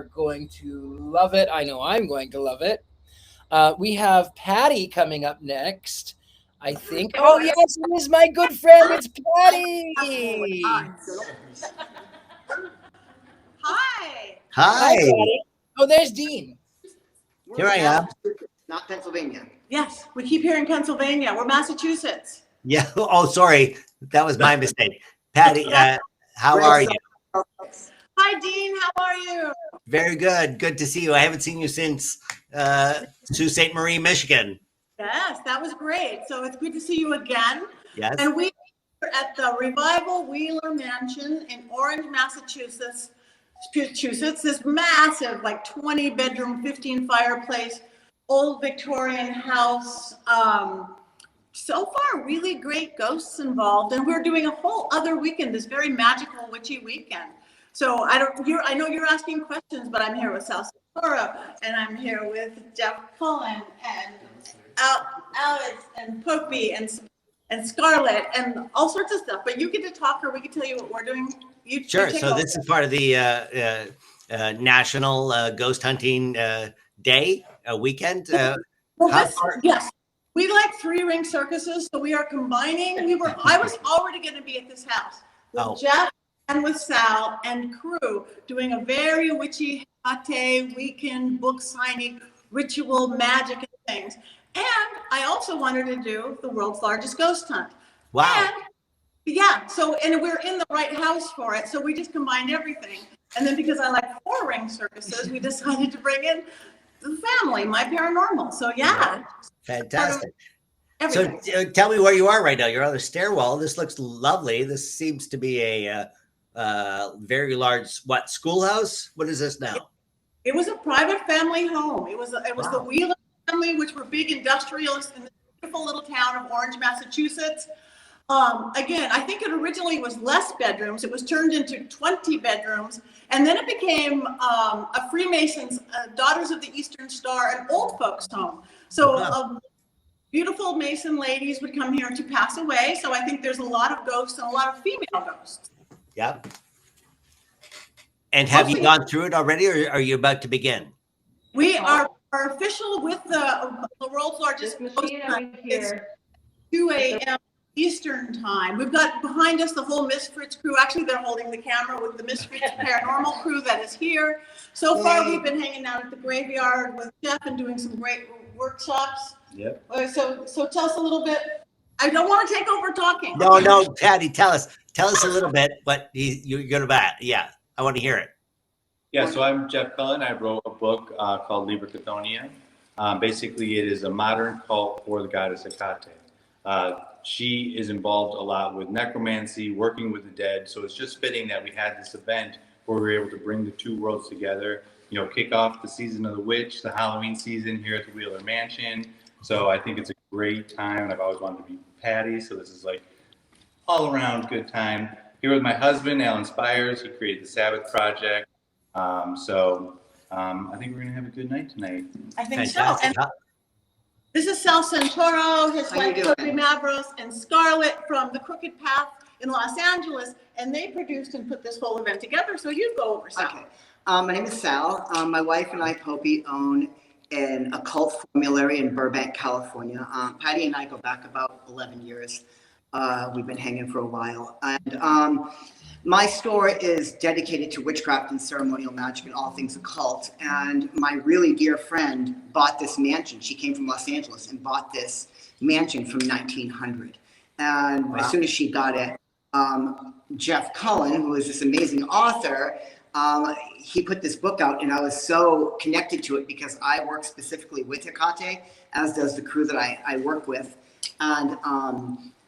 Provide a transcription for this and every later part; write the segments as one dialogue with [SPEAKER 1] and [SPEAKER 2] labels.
[SPEAKER 1] going to love it. I know I'm going to love it. We have Patti coming up next. I think. Oh yes, it is my good friend. It's Patti.
[SPEAKER 2] Hi.
[SPEAKER 1] Hi,
[SPEAKER 3] Hi,
[SPEAKER 1] Patti. Oh, there's Dean.
[SPEAKER 3] here I am.
[SPEAKER 2] Not Pennsylvania. Yes, we keep hearing Pennsylvania. We're Massachusetts.
[SPEAKER 3] Yeah. Oh, sorry. That was my mistake. Patti, how are you?
[SPEAKER 2] Hi, Dean. How are you?
[SPEAKER 3] Very good. Good to see you. I haven't seen you since Sault Ste. Marie, Michigan.
[SPEAKER 2] Yes, that was great. So it's good to see you again.
[SPEAKER 3] Yes.
[SPEAKER 2] And we are at the Revival Wheeler Mansion in Orange, Massachusetts. This massive, like 20 bedroom, 15 fireplace, old Victorian house. So far, really great ghosts involved, and we're doing a whole other weekend, this very magical, witchy weekend. So I know you're asking questions, but I'm here with Sal Sakura, and I'm here with Jeff Cullen, and Alex, and Poppy, and Scarlett, and all sorts of stuff. But you get to talk, or we can tell you what we're doing.
[SPEAKER 3] Sure. So this is part of the National Ghost Hunting Day, weekend.
[SPEAKER 2] Yes. We like three-ring circuses, so we are combining. I was already going to be at this house with Jeff and with Sal and crew doing a very witchy hate weekend book signing, ritual, magic, and things. And I also wanted to do the world's largest ghost hunt.
[SPEAKER 3] Wow.
[SPEAKER 2] And we're in the right house for it, so we just combined everything. And then because I like four-ring circuses, we decided to bring in the family, My Paranormal. So yeah.
[SPEAKER 3] Fantastic. So tell me where you are right now. You're on the stairwell. This looks lovely. This seems to be a very large, schoolhouse? What is this now?
[SPEAKER 2] It was a private family home. It was the Wheeler family, which were big industrialists in the beautiful little town of Orange, Massachusetts. Again, I think it originally was less bedrooms. It was turned into 20 bedrooms. And then it became a Freemasons, Daughters of the Eastern Star, an old folks home. So beautiful Mason ladies would come here to pass away. So I think there's a lot of ghosts and a lot of female ghosts.
[SPEAKER 3] Yep. And have you gone through it already, or are you about to begin?
[SPEAKER 2] We are official with the world's largest ghost hunt. It's 2 a.m. Eastern time. We've got behind us the whole Misfits crew. Actually, they're holding the camera with the Misfits paranormal crew that is here. So far, we've been hanging out at the graveyard with Jeff and doing some great workshops. Yep. So tell us a little bit. I don't want to take over talking.
[SPEAKER 3] No, Patti, tell us a little bit what you're going to Yeah, I want to hear it.
[SPEAKER 4] Yeah, so I'm Jeff Cullen. I wrote a book called Liber Chthonian. Basically, it is a modern cult for the goddess Hecate. She is involved a lot with necromancy, working with the dead. So it's just fitting that we had this event where we were able to bring the two worlds together, kick off the season of the witch, the Halloween season here at the Wheeler Mansion. So I think it's a great time, and I've always wanted to be Patti. So this is like all around good time. Here with my husband, Alan Spires. He created the Sabbath Project. I think we're going to have a good night tonight.
[SPEAKER 2] I think Fantastic. So. And this is Sal Santoro, his wife Toby Mavros, and Scarlett from The Crooked Path in Los Angeles, and they produced and put this whole event together. So you go over, Sal.
[SPEAKER 5] Okay. My name is Sal. My wife and I, Poppy, own an occult formulary in Burbank, California. Patti and I go back about 11 years. We've been hanging for a while. And my store is dedicated to witchcraft and ceremonial magic and all things occult. And my really dear friend bought this mansion. She came from Los Angeles and bought this mansion from 1900. And as soon as she got it, Jeff Cullen, who is this amazing author, he put this book out, and I was so connected to it because I work specifically with Hecate, as does the crew that I work with. And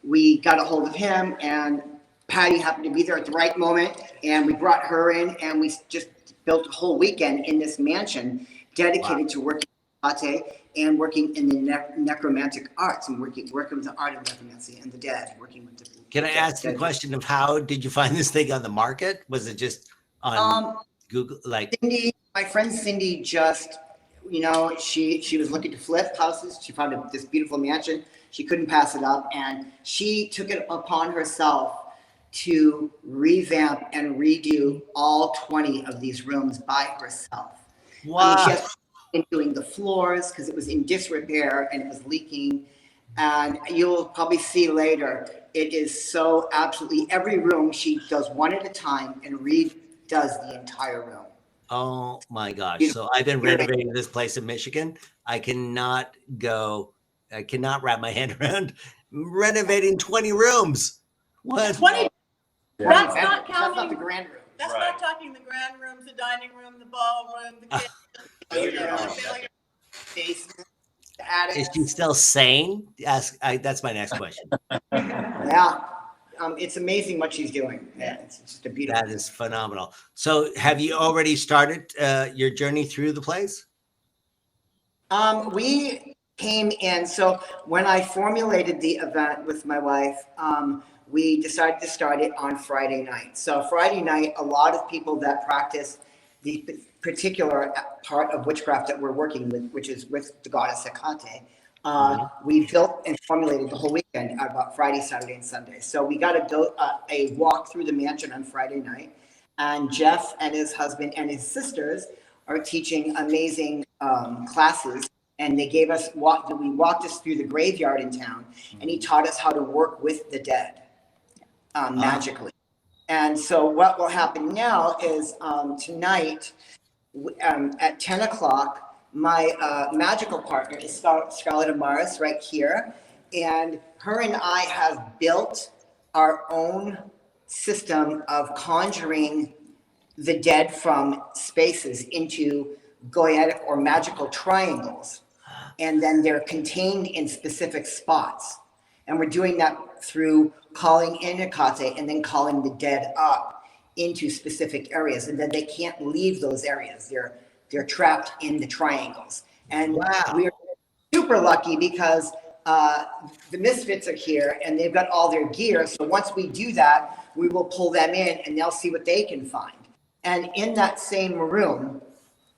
[SPEAKER 5] we got a hold of him, and Patti happened to be there at the right moment, and we brought her in, and we just built a whole weekend in this mansion dedicated to working with Hecate and working in the necromantic arts and working with the art of necromancy and the dead, working with the
[SPEAKER 3] Can I ask the question of how did you find this thing on the market? Was it just on Google?
[SPEAKER 5] Cindy, my friend Cindy just, she was looking to flip houses. She found this beautiful mansion. She couldn't pass it up, and she took it upon herself to revamp and redo all 20 of these rooms by herself.
[SPEAKER 3] Wow.
[SPEAKER 5] I mean, she has been doing the floors because it was in disrepair and it was leaking. And you'll probably see later, it is so absolutely every room she does one at a time and redoes the entire room.
[SPEAKER 3] Oh my gosh. So I've been renovating this place in Michigan. I cannot wrap my head around renovating 20 rooms. What?
[SPEAKER 2] 20, that's not
[SPEAKER 5] That's not
[SPEAKER 2] counting,
[SPEAKER 5] the grand room.
[SPEAKER 2] that's not talking the grand rooms, the dining room, the ballroom, the kitchen.
[SPEAKER 5] Basement, the attic.
[SPEAKER 3] Is she still sane? That's my next question.
[SPEAKER 5] Yeah. It's amazing what she's doing. Yeah, it's just a beautiful.
[SPEAKER 3] That is phenomenal. So have you already started your journey through the place?
[SPEAKER 5] We came in, so when I formulated the event with my wife, we decided to start it on Friday night. So Friday night, a lot of people that practice the particular part of witchcraft that we're working with, which is with the goddess Hecate, we built and formulated the whole weekend about Friday, Saturday, and Sunday. So we got a walk through the mansion on Friday night, and Jeff and his husband and his sisters are teaching amazing classes. And they gave us we walked us through the graveyard in town, and he taught us how to work with the dead magically. And so what will happen now is tonight at 10 o'clock, my magical partner is Scarlett Amaris right here. And her and I have built our own system of conjuring the dead from spaces into goetic or magical triangles. And then they're contained in specific spots. And we're doing that through calling in Hecate and then calling the dead up into specific areas. And then they can't leave those areas. They're trapped in the triangles. And we're super lucky because the Misfits are here and they've got all their gear. So once we do that, we will pull them in and they'll see what they can find. And in that same room,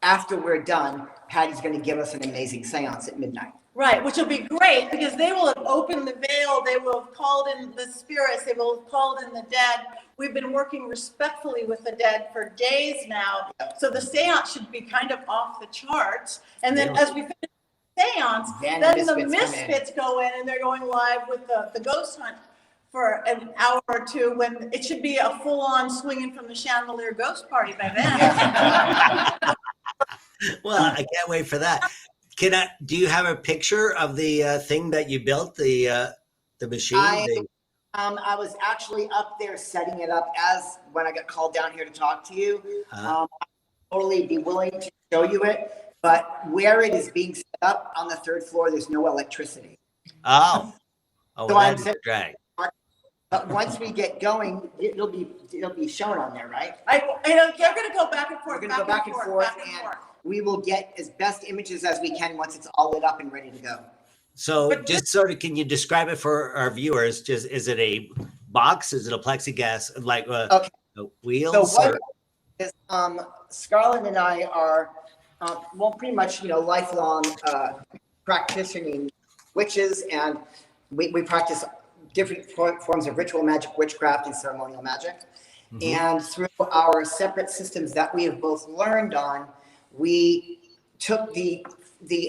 [SPEAKER 5] after we're done, Patty's going to give us an amazing seance at midnight.
[SPEAKER 2] Right, which will be great because they will have opened the veil. They will have called in the spirits. They will have called in the dead. We've been working respectfully with the dead for days now. So the seance should be kind of off the charts. And then as we finish the seance, then the Misfits go in and they're going live with the ghost hunt for an hour or two when it should be a full-on swinging from the chandelier ghost party by then.
[SPEAKER 3] Well, I can't wait for that. Do you have a picture of the thing that you built, the machine?
[SPEAKER 5] I was actually up there setting it up as when I got called down here to talk to you. I'd totally be willing to show you it, but where it is being set up on the third floor, there's no electricity.
[SPEAKER 3] Oh,
[SPEAKER 5] so
[SPEAKER 3] that's a drag.
[SPEAKER 5] But once we get going, it'll be shown on there, right?
[SPEAKER 2] They're going to go back and forth.
[SPEAKER 5] We're going to go back and forth, and we will get as best images as we can once it's all lit up and ready to go.
[SPEAKER 3] So just sort of, can you describe it for our viewers? Just, is it a box? Is it a plexiglass, like wheels?
[SPEAKER 5] So what is, Scarlett and I are, pretty much, lifelong practicing witches, and we practice different forms of ritual magic, witchcraft, and ceremonial magic. And through our separate systems that we have both learned on, we took the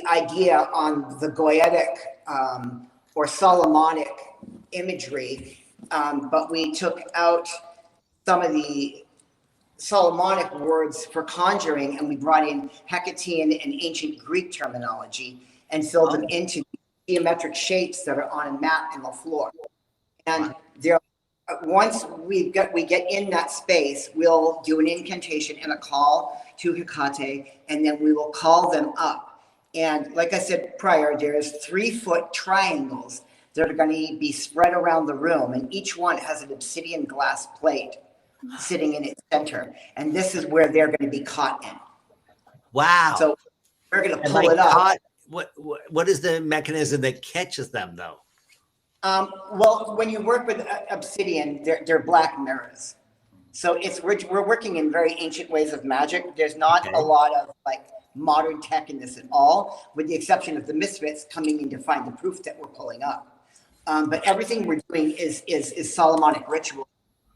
[SPEAKER 5] idea on the goetic or Solomonic imagery, but we took out some of the Solomonic words for conjuring, and we brought in Hecatean and ancient Greek terminology and filled them into geometric shapes that are on a mat in the floor. And once we get in that space, we'll do an incantation and a call to Hecate, and then we will call them up. And like I said prior, there's 3-foot triangles that are going to be spread around the room, and each one has an obsidian glass plate sitting in its center. And this is where they're going to be caught in.
[SPEAKER 3] Wow.
[SPEAKER 5] So we're going to pull it up.
[SPEAKER 3] What is the mechanism that catches them, though?
[SPEAKER 5] Well, when you work with obsidian, they're black mirrors. So we're working in very ancient ways of magic. There's not a lot of modern tech in this at all, with the exception of the Misfits coming in to find the proof that we're pulling up. But everything we're doing is Solomonic ritual.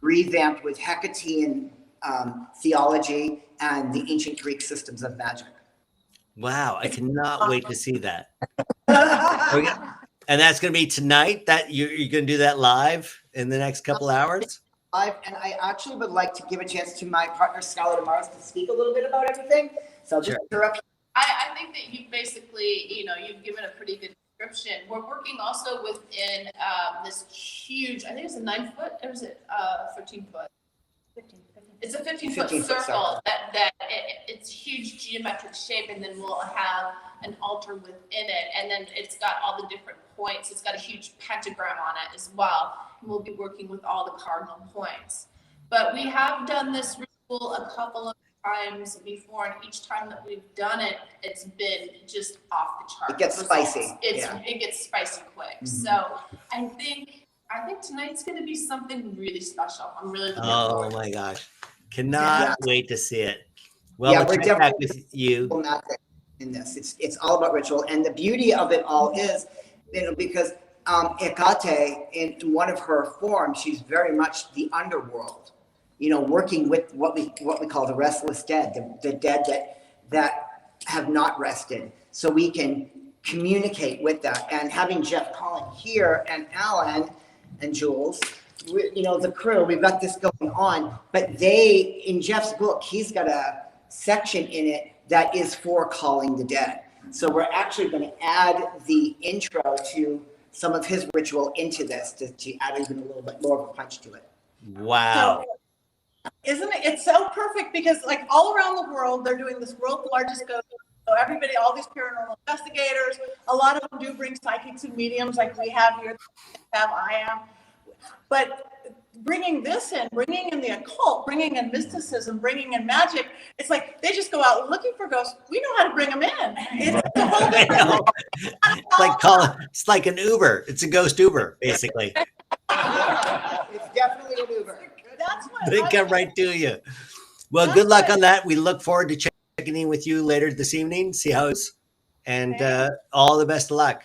[SPEAKER 5] revamped with Hecatean theology and the ancient Greek systems of magic.
[SPEAKER 3] Wow, I cannot wait to see that. And that's going to be tonight. That you're going to do that live in the next couple hours.
[SPEAKER 5] And I actually would like to give a chance to my partner Scarlett Mars to speak a little bit about everything. So I'll just interrupt.
[SPEAKER 6] I think that you basically, you've given a pretty good description. We're working also within this huge, I think it's a 9 foot, or is it 13 foot? 15. It's a 15-foot circle that it's huge geometric shape, and then we'll have an altar within it, and then it's got all the different points. It's got a huge pentagram on it as well. And we'll be working with all the cardinal points. But we have done this ritual a couple of times before, and each time that we've done it, it's been just off the chart.
[SPEAKER 5] It gets spicy.
[SPEAKER 6] It gets spicy quick. So I think tonight's going to be something really special. I'm really looking forward.
[SPEAKER 3] Oh my gosh. Cannot wait to see it. Well, we'll
[SPEAKER 5] we're
[SPEAKER 3] check back
[SPEAKER 5] definitely
[SPEAKER 3] with you.
[SPEAKER 5] In this. It's all about ritual. And the beauty of it all is, because Hecate, in one of her forms, she's very much the underworld, working with what we call the restless dead, the dead that have not rested. So we can communicate with that. And having Jeff Collin here and Alan and Jules, the crew, we've got this going on, but in Jeff's book, he's got a section in it that is for calling the dead. So we're actually going to add the intro to some of his ritual into this to add even a little bit more of a punch to it.
[SPEAKER 3] Wow.
[SPEAKER 2] So, isn't it? It's so perfect because like all around the world, they're doing this world's largest ghost. So everybody, all these paranormal investigators, a lot of them do bring psychics and mediums like we have here, I am. But bringing this in, bringing in the occult, bringing in mysticism, bringing in magic, it's like they just go out looking for ghosts. We know how to bring them in. It's a whole different.
[SPEAKER 3] It's like an Uber. It's a ghost Uber, basically.
[SPEAKER 5] It's definitely an Uber.
[SPEAKER 2] That's what
[SPEAKER 3] They come right to you. Well, good luck on that. We look forward to checking in with you later this evening. See how it's, and all the best of luck.